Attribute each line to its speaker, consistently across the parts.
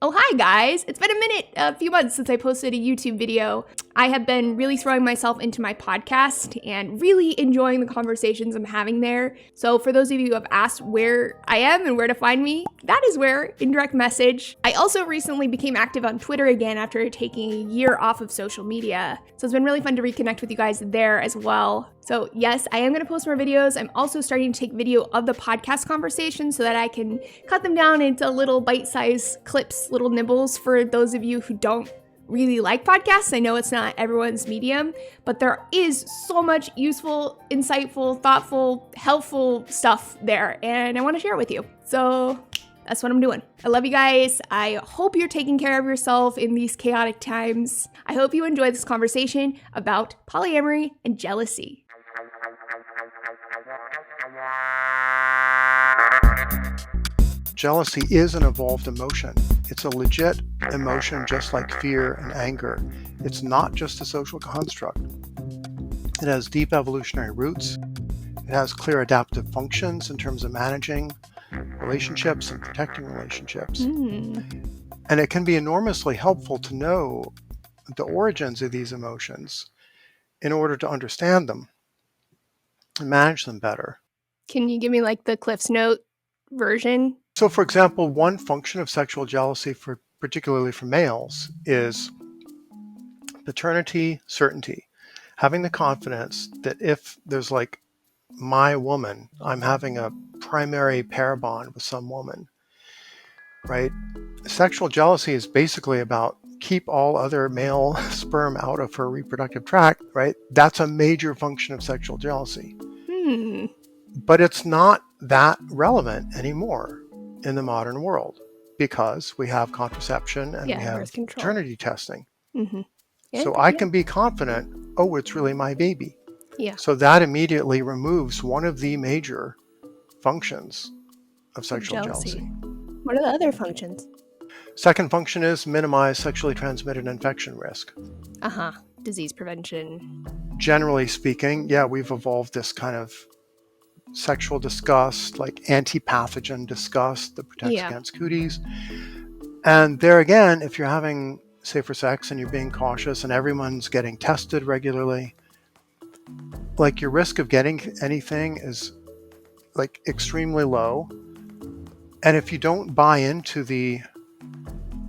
Speaker 1: Oh, hi guys! It's been a few months since I posted a YouTube video. I have been really throwing myself into my podcast and really enjoying the conversations I'm having there. So for those of you who have asked where I am and where to find me, that is where, in direct message. I also recently became active on Twitter again after taking a year off of social media. So it's been really fun to reconnect with you guys there as well. So yes, I am going to post more videos. I'm also starting to take video of the podcast conversations so that I can cut them down into little bite-sized clips, little nibbles for those of you who don't really like podcasts. I know it's not everyone's medium, but there is so much useful, insightful, thoughtful, helpful stuff there, and I want to share it with you. So that's what I'm doing. I love you guys. I hope you're taking care of yourself in these chaotic times. I hope you enjoy this conversation about polyamory and jealousy.
Speaker 2: Jealousy is an evolved emotion. It's a legit emotion just like fear and anger. It's not just a social construct. It has deep evolutionary roots. It has clear adaptive functions in terms of managing relationships and protecting relationships. And it can be enormously helpful to know the origins of these emotions in order to understand them and manage them better.
Speaker 1: Can you give me like the Cliff's Note version?
Speaker 2: So, for example, one function of sexual jealousy, particularly for males, is paternity certainty. Having the confidence that if there's like my woman, I'm having a primary pair bond with some woman, right? Sexual jealousy is basically about keep all other male sperm out of her reproductive tract, right? That's a major function of sexual jealousy. But it's not that relevant anymore in the modern world because we have contraception and we have paternity testing. So I can be confident, oh, it's really my baby. So that immediately removes one of the major functions of sexual jealousy.
Speaker 1: What are the other functions?
Speaker 2: Second function is minimize sexually transmitted infection risk.
Speaker 1: Disease prevention.
Speaker 2: Generally speaking, we've evolved this kind of sexual disgust, like anti-pathogen disgust that protects against cooties. And there again, if you're having safer sex and you're being cautious and everyone's getting tested regularly, like your risk of getting anything is like extremely low. And if you don't buy into the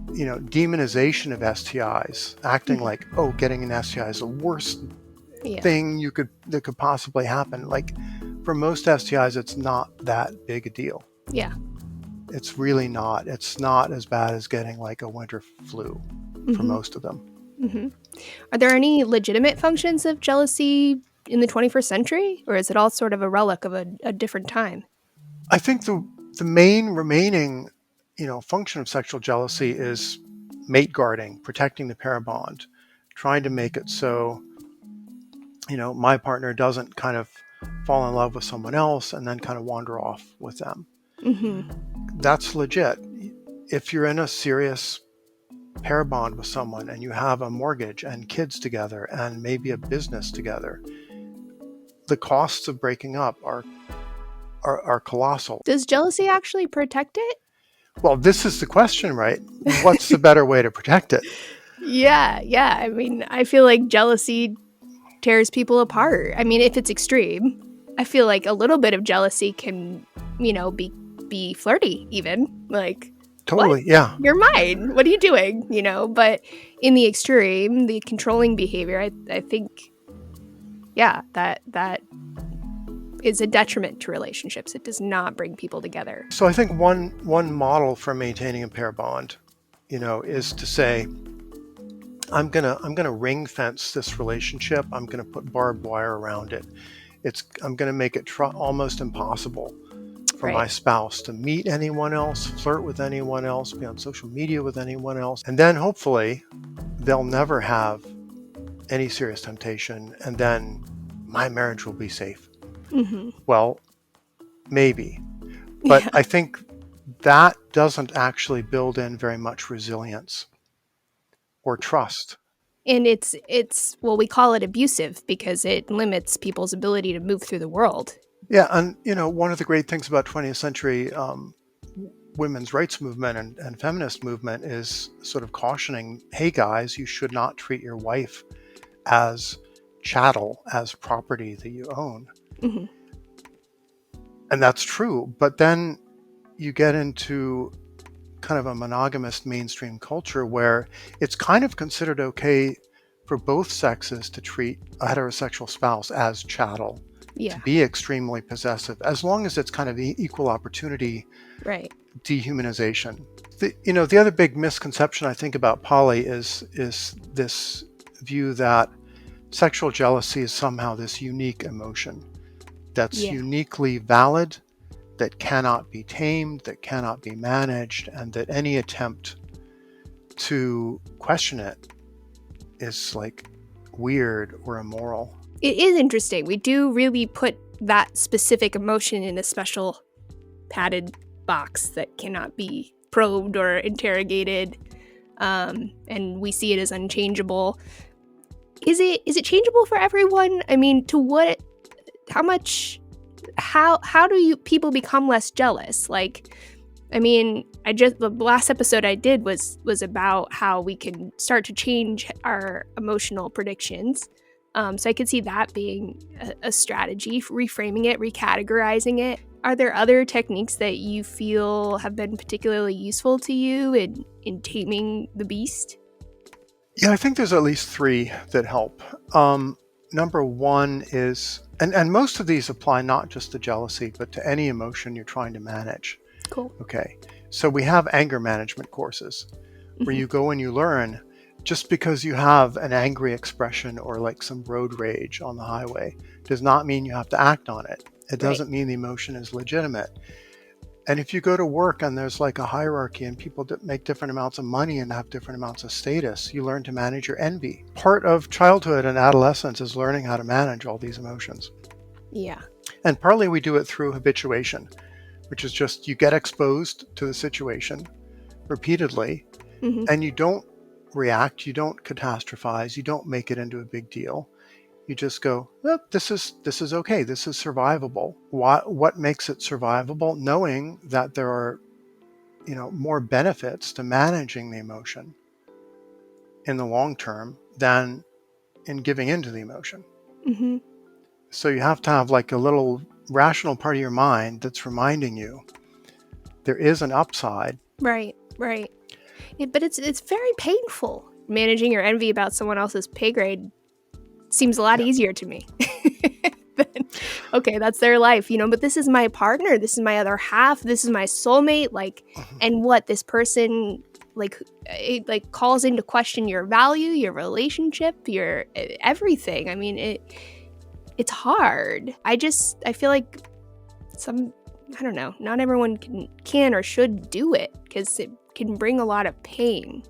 Speaker 2: demonization of STIs, acting like, oh, getting an STI is the worst thing that could possibly happen. Like for most STIs, it's not that big a deal. It's really not. It's not as bad as getting like a winter flu for most of them.
Speaker 1: Are there any legitimate functions of jealousy in the 21st century, or is it all sort of a relic of a different time?
Speaker 2: I think the main remaining, function of sexual jealousy is mate guarding, protecting the pair bond, trying to make it so, my partner doesn't kind of fall in love with someone else and then kind of wander off with them. That's legit. If you're in a serious pair bond with someone and you have a mortgage and kids together and maybe a business together, the costs of breaking up are colossal.
Speaker 1: Does jealousy actually protect it?
Speaker 2: Well, this is the question, right? What's the better way to protect it?
Speaker 1: I mean, I feel like jealousy tears people apart. I mean, if it's extreme, I feel like a little bit of jealousy can, be flirty even. Like,
Speaker 2: totally,
Speaker 1: what? You're mine. What are you doing? But in the extreme, the controlling behavior, I think, that is a detriment to relationships. It does not bring people together.
Speaker 2: So I think one model for maintaining a pair bond, is to say, I'm gonna ring fence this relationship. I'm gonna put barbed wire around it. I'm gonna make it almost impossible for my spouse to meet anyone else, flirt with anyone else, be on social media with anyone else, and then hopefully they'll never have any serious temptation, and then my marriage will be safe. Well, maybe, but I think that doesn't actually build in very much resilience or trust.
Speaker 1: And it's we call it abusive because it limits people's ability to move through the world.
Speaker 2: Yeah, and one of the great things about 20th century women's rights movement and feminist movement is sort of cautioning, hey guys, you should not treat your wife as chattel, as property that you own.
Speaker 1: Mm-hmm.
Speaker 2: And that's true. But then you get into kind of a monogamous mainstream culture where it's kind of considered okay for both sexes to treat a heterosexual spouse as chattel, to be extremely possessive, as long as it's kind of equal opportunity dehumanization. The other big misconception I think about poly is this view that sexual jealousy is somehow this unique emotion that's uniquely valid, that cannot be tamed, that cannot be managed, and that any attempt to question it is like weird or immoral.
Speaker 1: It is interesting. We do really put that specific emotion in a special padded box that cannot be probed or interrogated, and we see it as unchangeable. Is it changeable for everyone? I mean, how do people become less jealous? Like, I mean, the last episode I did was about how we can start to change our emotional predictions. So I could see that being a strategy, reframing it, recategorizing it. Are there other techniques that you feel have been particularly useful to you in taming the beast?
Speaker 2: Yeah, I think there's at least 3 that help. Number 1 is, and most of these apply not just to jealousy, but to any emotion you're trying to manage.
Speaker 1: Cool.
Speaker 2: Okay, so we have anger management courses where you go and you learn, just because you have an angry expression or like some road rage on the highway does not mean you have to act on it. It doesn't mean the emotion is legitimate. And if you go to work and there's like a hierarchy and people make different amounts of money and have different amounts of status, you learn to manage your envy. Part of childhood and adolescence is learning how to manage all these emotions.
Speaker 1: Yeah.
Speaker 2: And partly we do it through habituation, which is just you get exposed to the situation repeatedly, and you don't react, you don't catastrophize, you don't make it into a big deal. You just go, oh, this is okay, this is survivable. What makes it survivable? Knowing that there are, more benefits to managing the emotion in the long term than in giving into the emotion. So you have to have like a little rational part of your mind that's reminding you there is an upside.
Speaker 1: Right. But it's very painful. Managing your envy about someone else's pay grade seems a lot easier to me. Okay, that's their life, but this is my partner, this is my other half, this is my soulmate, like, and what this person, it calls into question your value, your relationship, your everything. I mean, it's hard. I feel like I don't know, not everyone can or should do it because it can bring a lot of pain.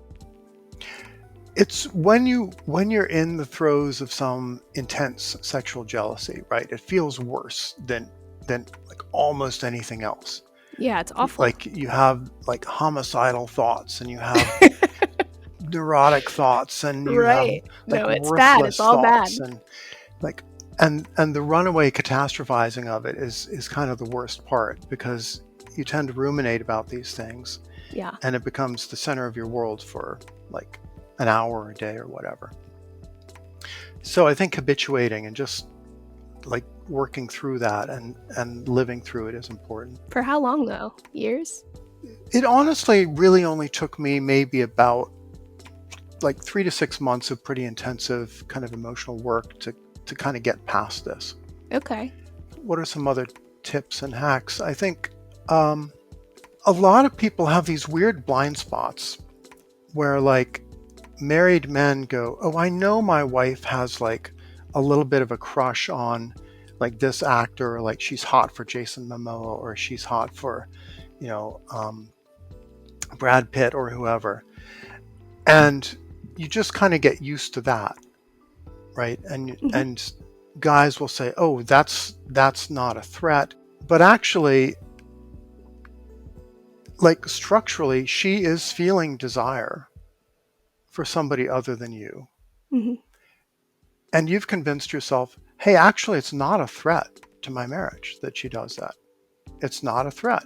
Speaker 2: It's when you're in the throes of some intense sexual jealousy, right? It feels worse than like almost anything else.
Speaker 1: Yeah, it's awful.
Speaker 2: Like you have like homicidal thoughts, and you have neurotic thoughts, and you have like
Speaker 1: it's bad. It's all bad.
Speaker 2: And like and the runaway catastrophizing of it is kind of the worst part, because you tend to ruminate about these things.
Speaker 1: Yeah.
Speaker 2: And it becomes the center of your world for like an hour or a day or whatever. So I think habituating and just like working through that and living through it is important.
Speaker 1: For how long though? Years?
Speaker 2: It honestly really only took me maybe about like 3 to 6 months of pretty intensive kind of emotional work to kind of get past this.
Speaker 1: Okay.
Speaker 2: What are some other tips and hacks? I think a lot of people have these weird blind spots where like married men go, oh, I know my wife has like a little bit of a crush on like this actor, or like she's hot for Jason Momoa, or she's hot for, Brad Pitt or whoever. And you just kind of get used to that, right? And guys will say, oh, that's not a threat. But actually, like structurally, she is feeling desire for somebody other than you. And you've convinced yourself, hey, actually, it's not a threat to my marriage that she does that. It's not a threat.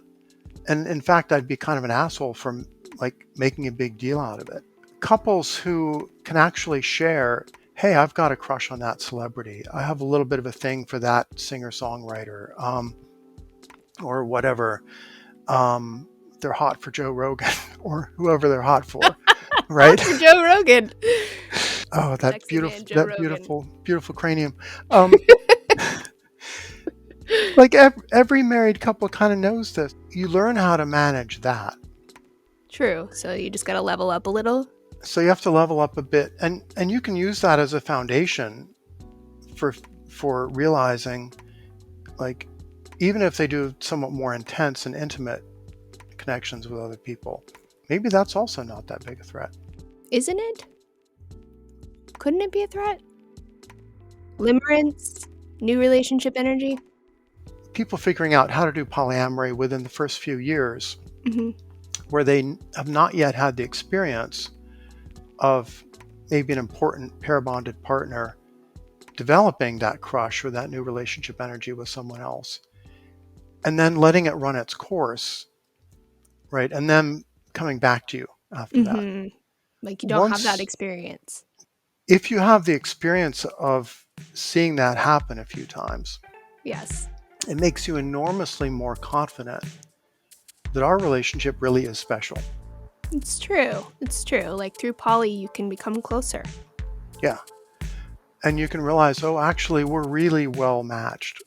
Speaker 2: And in fact, I'd be kind of an asshole for like making a big deal out of it. Couples who can actually share, hey, I've got a crush on that celebrity. I have a little bit of a thing for that singer-songwriter, or whatever. They're hot for Joe Rogan or whoever they're hot for, right?
Speaker 1: For Joe Rogan.
Speaker 2: Oh, that
Speaker 1: Sexy man, Joe
Speaker 2: beautiful,
Speaker 1: Rogan.
Speaker 2: beautiful cranium. Like every married couple kind of knows this. You learn how to manage that.
Speaker 1: True. So you just got to level up a little.
Speaker 2: So you have to level up a bit, and you can use that as a foundation for realizing, like, even if they do somewhat more intense and intimate connections with other people, maybe that's also not that big a threat.
Speaker 1: Isn't it? Couldn't it be a threat? Limerence, new relationship energy.
Speaker 2: People figuring out how to do polyamory within the first few years,
Speaker 1: Mm-hmm.
Speaker 2: where they have not yet had the experience of maybe an important pair bonded partner developing that crush or that new relationship energy with someone else, and then letting it run its course, right? And then coming back to you after that.
Speaker 1: Like you don't have that experience.
Speaker 2: If you have the experience of seeing that happen a few times,
Speaker 1: Yes.
Speaker 2: it makes you enormously more confident that our relationship really is special.
Speaker 1: It's true. It's true. Like through poly, you can become closer.
Speaker 2: Yeah. And you can realize, oh, actually, we're really well matched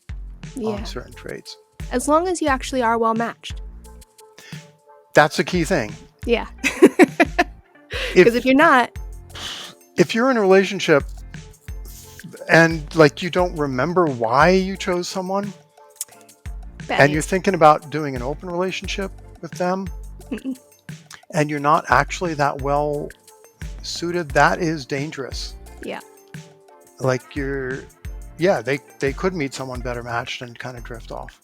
Speaker 2: on certain traits.
Speaker 1: As long as you actually are well matched.
Speaker 2: That's a key thing.
Speaker 1: Yeah. Because if you're not.
Speaker 2: If you're in a relationship and like you don't remember why you chose someone, and you're thinking about doing an open relationship with them, and you're not actually that well suited, that is dangerous.
Speaker 1: Yeah.
Speaker 2: Like they could meet someone better matched and kind of drift off.